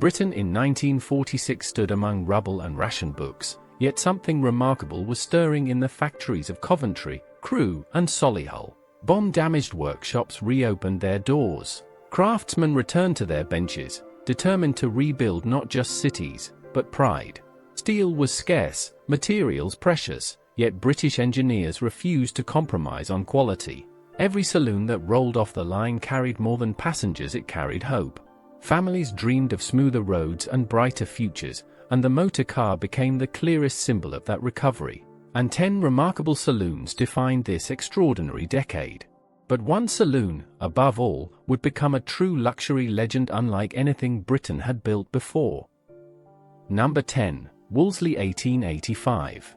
Britain in 1946 stood among rubble and ration books, yet something remarkable was stirring in the factories of Coventry, Crewe, and Solihull. Bomb-damaged workshops reopened their doors. Craftsmen returned to their benches, determined to rebuild not just cities, but pride. Steel was scarce, materials precious, yet British engineers refused to compromise on quality. Every saloon that rolled off the line carried more than passengers, it carried hope. Families dreamed of smoother roads and brighter futures, and the motor car became the clearest symbol of that recovery. And 10 remarkable saloons defined this extraordinary decade. But one saloon, above all, would become a true luxury legend unlike anything Britain had built before. Number 10. Wolseley 1885.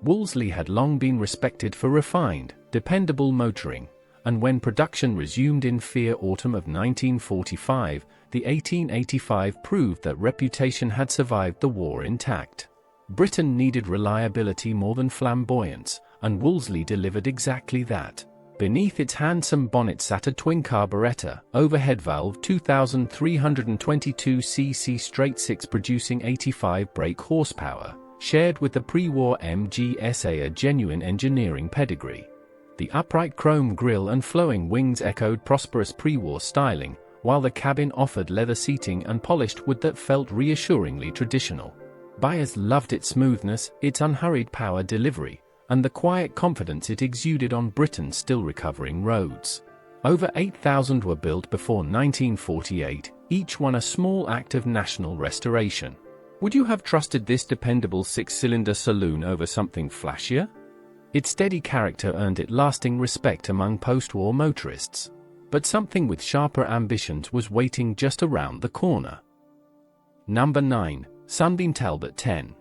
Wolseley had long been respected for refined, dependable motoring, and when production resumed in autumn of 1945, the 1885 proved that reputation had survived the war intact. Britain needed reliability more than flamboyance, and Wolseley delivered exactly that. Beneath its handsome bonnet sat a twin carburetor, overhead valve 2,322 cc straight 6 producing 85 brake horsepower, shared with the pre-war MG SA, a genuine engineering pedigree. The upright chrome grille and flowing wings echoed prosperous pre-war styling, while the cabin offered leather seating and polished wood that felt reassuringly traditional. Buyers loved its smoothness, its unhurried power delivery, and the quiet confidence it exuded on Britain's still recovering roads. Over 8,000 were built before 1948, each one a small act of national restoration. Would you have trusted this dependable 6-cylinder saloon over something flashier? Its steady character earned it lasting respect among post-war motorists. But something with sharper ambitions was waiting just around the corner. Number 9. Sunbeam-Talbot 10.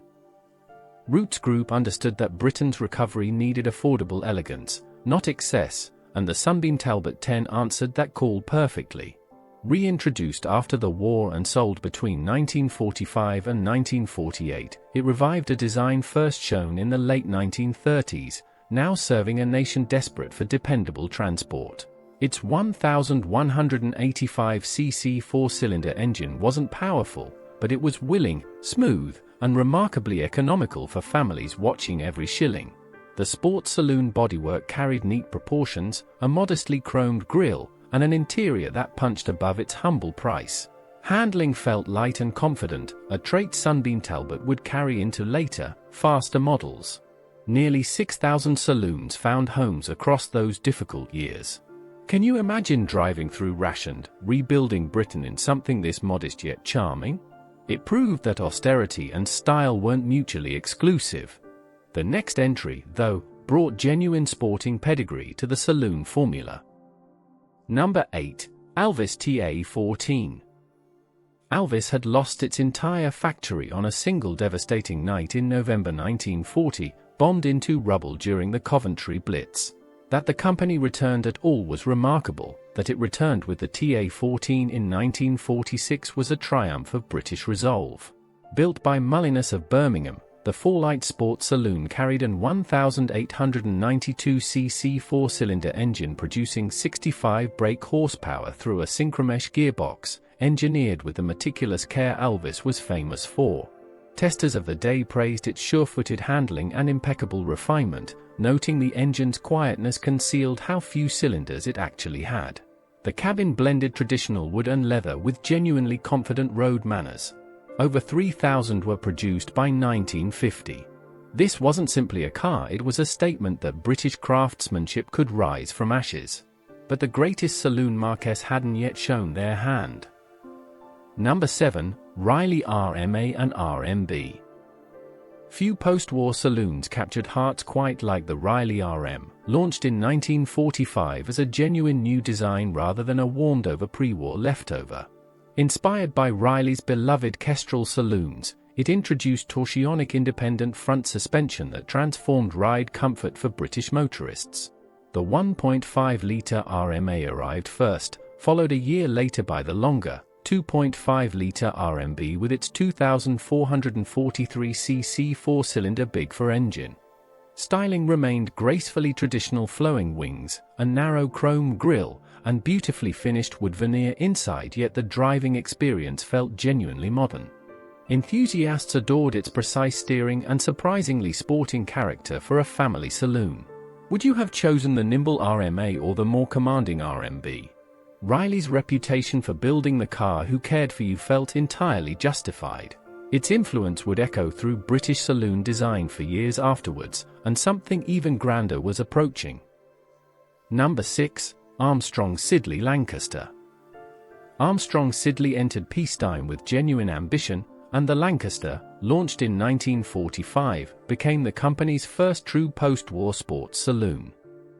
Roots Group understood that Britain's recovery needed affordable elegance, not excess, and the Sunbeam-Talbot 10 answered that call perfectly. Reintroduced after the war and sold between 1945 and 1948, it revived a design first shown in the late 1930s, now serving a nation desperate for dependable transport. Its 1,185 cc 4-cylinder engine wasn't powerful, but it was willing, smooth, and remarkably economical for families watching every shilling. The sports saloon bodywork carried neat proportions, a modestly chromed grille, and an interior that punched above its humble price. Handling felt light and confident, a trait Sunbeam-Talbot would carry into later, faster models. Nearly 6,000 saloons found homes across those difficult years. Can you imagine driving through rationed, rebuilding Britain in something this modest yet charming? It proved that austerity and style weren't mutually exclusive. The next entry, though, brought genuine sporting pedigree to the saloon formula. Number 8. Alvis TA14. Alvis had lost its entire factory on a single devastating night in November 1940, bombed into rubble during the Coventry Blitz. That the company returned at all was remarkable. That it returned with the TA14 in 1946 was a triumph of British resolve. Built by Mullinus of Birmingham, the four-light sports saloon carried an 1,892 cc 4-cylinder engine producing 65 brake horsepower through a synchromesh gearbox, engineered with the meticulous care Alvis was famous for. Testers of the day praised its sure-footed handling and impeccable refinement, noting the engine's quietness concealed how few cylinders it actually had. The cabin blended traditional wood and leather with genuinely confident road manners. Over 3,000 were produced by 1950. This wasn't simply a car, it was a statement that British craftsmanship could rise from ashes. But the greatest saloon marquess hadn't yet shown their hand. Number 7. Riley RMA and RMB. Few post-war saloons captured hearts quite like the Riley RM, launched in 1945 as a genuine new design rather than a warmed-over pre-war leftover. Inspired by Riley's beloved Kestrel saloons, it introduced torsionic independent front suspension that transformed ride comfort for British motorists. The 1.5-litre RMA arrived first, followed a year later by the longer, 2.5-litre RMB with its 2,443 cc 4-cylinder Big 4 engine. Styling remained gracefully traditional, flowing wings, a narrow chrome grille, and beautifully finished wood veneer inside, yet the driving experience felt genuinely modern. Enthusiasts adored its precise steering and surprisingly sporting character for a family saloon. Would you have chosen the nimble RMA or the more commanding RMB? Riley's reputation for building the car who cared for you felt entirely justified. Its influence would echo through British saloon design for years afterwards, and something even grander was approaching. Number 6. Armstrong Siddeley Lancaster. Armstrong Siddeley entered peacetime with genuine ambition, and the Lancaster, launched in 1945, became the company's first true post-war sports saloon.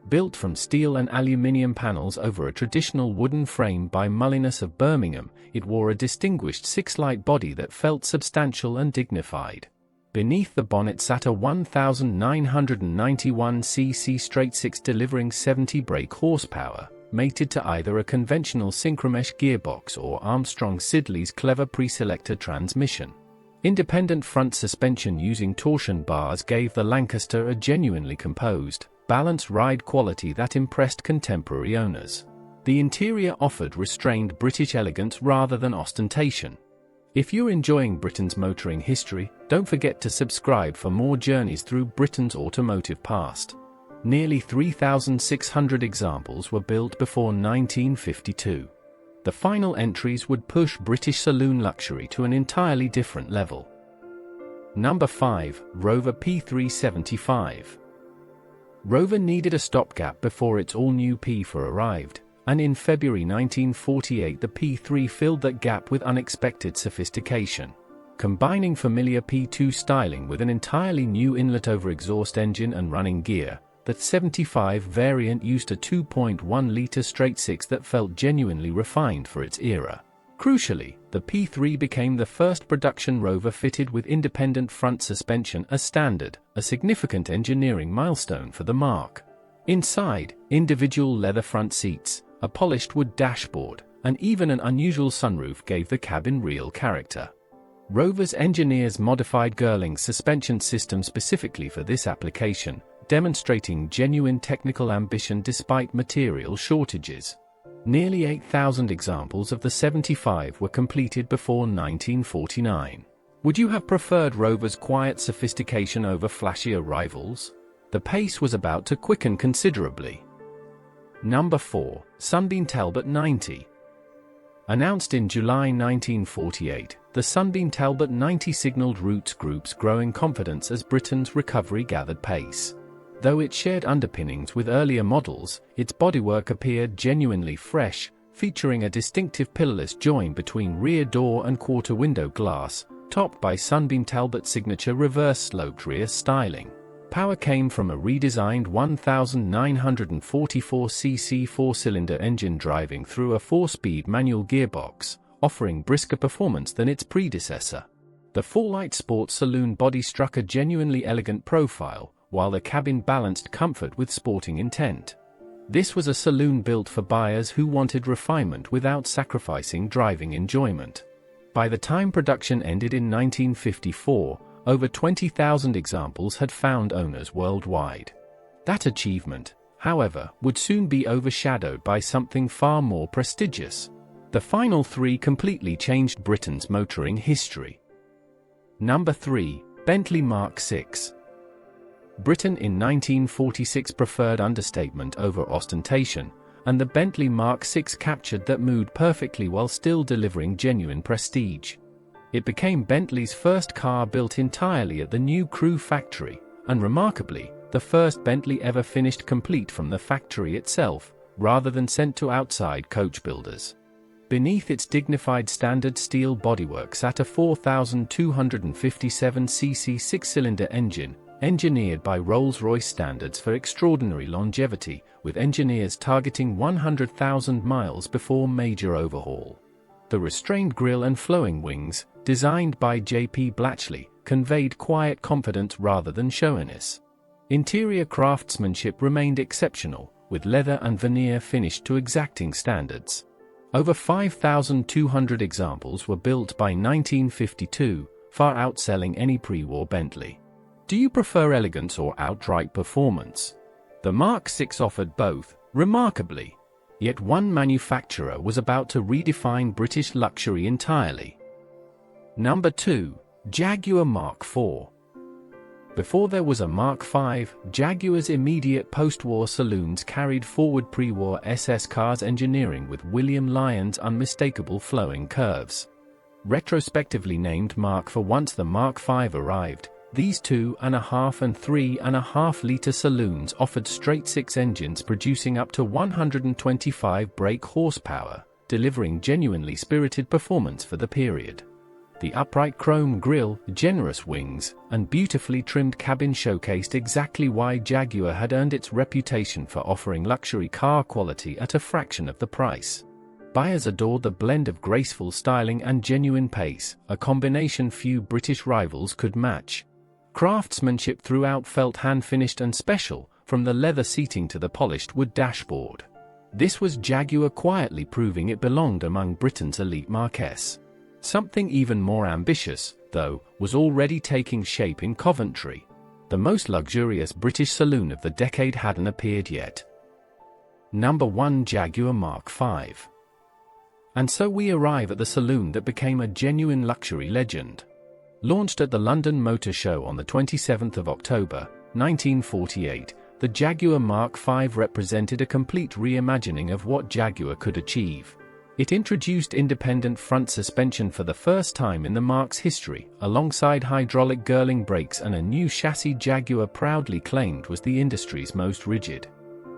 Built from steel and aluminium panels over a traditional wooden frame by Mullinus of Birmingham, it wore a distinguished six-light body that felt substantial and dignified. Beneath the bonnet sat a 1991cc straight-six delivering 70 brake horsepower, mated to either a conventional synchromesh gearbox or Armstrong Siddeley's clever pre-selector transmission. Independent front suspension using torsion bars gave the Lancaster a genuinely composed, balanced ride quality that impressed contemporary owners. The interior offered restrained British elegance rather than ostentation. If you're enjoying Britain's motoring history, don't forget to subscribe for more journeys through Britain's automotive past. Nearly 3,600 examples were built before 1952. The final entries would push British saloon luxury to an entirely different level. Number 5. Rover P375. Rover needed a stopgap before its all-new P4 arrived, and in February 1948 the P3 filled that gap with unexpected sophistication. Combining familiar P2 styling with an entirely new inlet-over-exhaust engine and running gear, that 75 variant used a 2.1-litre straight-six that felt genuinely refined for its era. Crucially, the P3 became the first production Rover fitted with independent front suspension as standard, a significant engineering milestone for the Mark. Inside, individual leather front seats, a polished wood dashboard, and even an unusual sunroof gave the cabin real character. Rover's engineers modified Girling's suspension system specifically for this application, demonstrating genuine technical ambition despite material shortages. Nearly 8,000 examples of the 75 were completed before 1949. Would you have preferred Rover's quiet sophistication over flashier rivals? The pace was about to quicken considerably. Number 4. Sunbeam-Talbot 90. Announced in July 1948, the Sunbeam-Talbot 90 signaled roots group's growing confidence as Britain's recovery gathered pace. Though it shared underpinnings with earlier models, its bodywork appeared genuinely fresh, featuring a distinctive pillarless join between rear door and quarter window glass, topped by Sunbeam-Talbot's signature reverse-sloped rear styling. Power came from a redesigned 1944cc four-cylinder engine driving through a four-speed manual gearbox, offering brisker performance than its predecessor. The full-light sports saloon body struck a genuinely elegant profile, while the cabin balanced comfort with sporting intent. This was a saloon built for buyers who wanted refinement without sacrificing driving enjoyment. By the time production ended in 1954, over 20,000 examples had found owners worldwide. That achievement, however, would soon be overshadowed by something far more prestigious. The final three completely changed Britain's motoring history. Number 3. Bentley Mark VI. Britain in 1946 preferred understatement over ostentation, and the Bentley Mark VI captured that mood perfectly while still delivering genuine prestige. It became Bentley's first car built entirely at the new Crewe factory, and remarkably, the first Bentley ever finished complete from the factory itself, rather than sent to outside coach builders. Beneath its dignified standard steel bodywork sat a 4,257cc six-cylinder engine, engineered by Rolls-Royce standards for extraordinary longevity, with engineers targeting 100,000 miles before major overhaul. The restrained grille and flowing wings, designed by J.P. Blatchley, conveyed quiet confidence rather than showiness. Interior craftsmanship remained exceptional, with leather and veneer finished to exacting standards. Over 5,200 examples were built by 1952, far outselling any pre-war Bentley. Do you prefer elegance or outright performance? The Mark VI offered both, remarkably. Yet one manufacturer was about to redefine British luxury entirely. Number 2. Jaguar Mark IV. Before there was a Mark V, Jaguar's immediate post-war saloons carried forward pre-war SS cars engineering with William Lyon's unmistakable flowing curves. Retrospectively named Mark for once the Mark V arrived, these 2.5 and 3.5-litre saloons offered straight-six engines producing up to 125 brake horsepower, delivering genuinely spirited performance for the period. The upright chrome grille, generous wings, and beautifully trimmed cabin showcased exactly why Jaguar had earned its reputation for offering luxury car quality at a fraction of the price. Buyers adored the blend of graceful styling and genuine pace, a combination few British rivals could match. Craftsmanship throughout felt hand-finished and special, from the leather seating to the polished wood dashboard. This was Jaguar quietly proving it belonged among Britain's elite marques. Something even more ambitious, though, was already taking shape in Coventry. The most luxurious British saloon of the decade hadn't appeared yet. Number 1. Jaguar Mark V. And so we arrive at the saloon that became a genuine luxury legend. Launched at the London Motor Show on the 27th of October, 1948, the Jaguar Mark V represented a complete reimagining of what Jaguar could achieve. It introduced independent front suspension for the first time in the Mark's history, alongside hydraulic Girling brakes and a new chassis Jaguar proudly claimed was the industry's most rigid.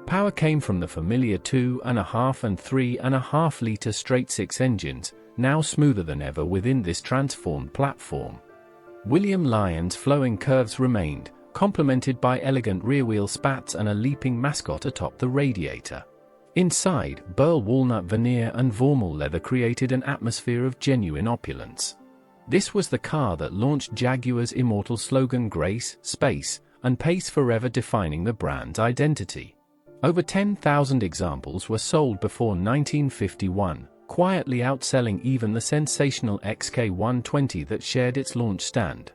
Power came from the familiar 2.5 and 3.5-litre straight-six engines, now smoother than ever within this transformed platform. William Lyon's flowing curves remained, complemented by elegant rear-wheel spats and a leaping mascot atop the radiator. Inside, burl walnut veneer and Vormal leather created an atmosphere of genuine opulence. This was the car that launched Jaguar's immortal slogan Grace, Space, and Pace, forever defining the brand's identity. Over 10,000 examples were sold before 1951, quietly outselling even the sensational XK120 that shared its launch stand.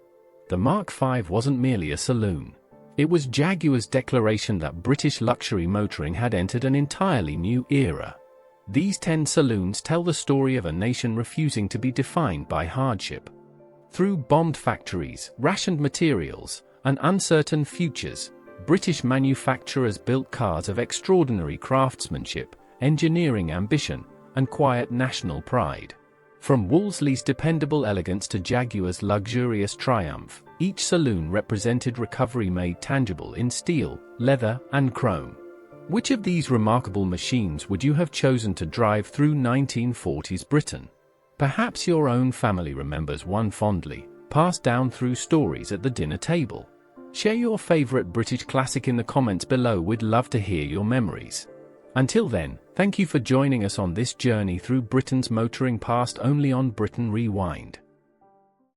The Mark V wasn't merely a saloon. It was Jaguar's declaration that British luxury motoring had entered an entirely new era. These 10 saloons tell the story of a nation refusing to be defined by hardship. Through bombed factories, rationed materials, and uncertain futures, British manufacturers built cars of extraordinary craftsmanship, engineering ambition, and quiet national pride. From Wolseley's dependable elegance to Jaguar's luxurious triumph, each saloon represented recovery made tangible in steel, leather, and chrome. Which of these remarkable machines would you have chosen to drive through 1940s Britain? Perhaps your own family remembers one fondly, passed down through stories at the dinner table. Share your favorite British classic in the comments below. We'd love to hear your memories. Until then, thank you for joining us on this journey through Britain's motoring past only on Britain Rewind.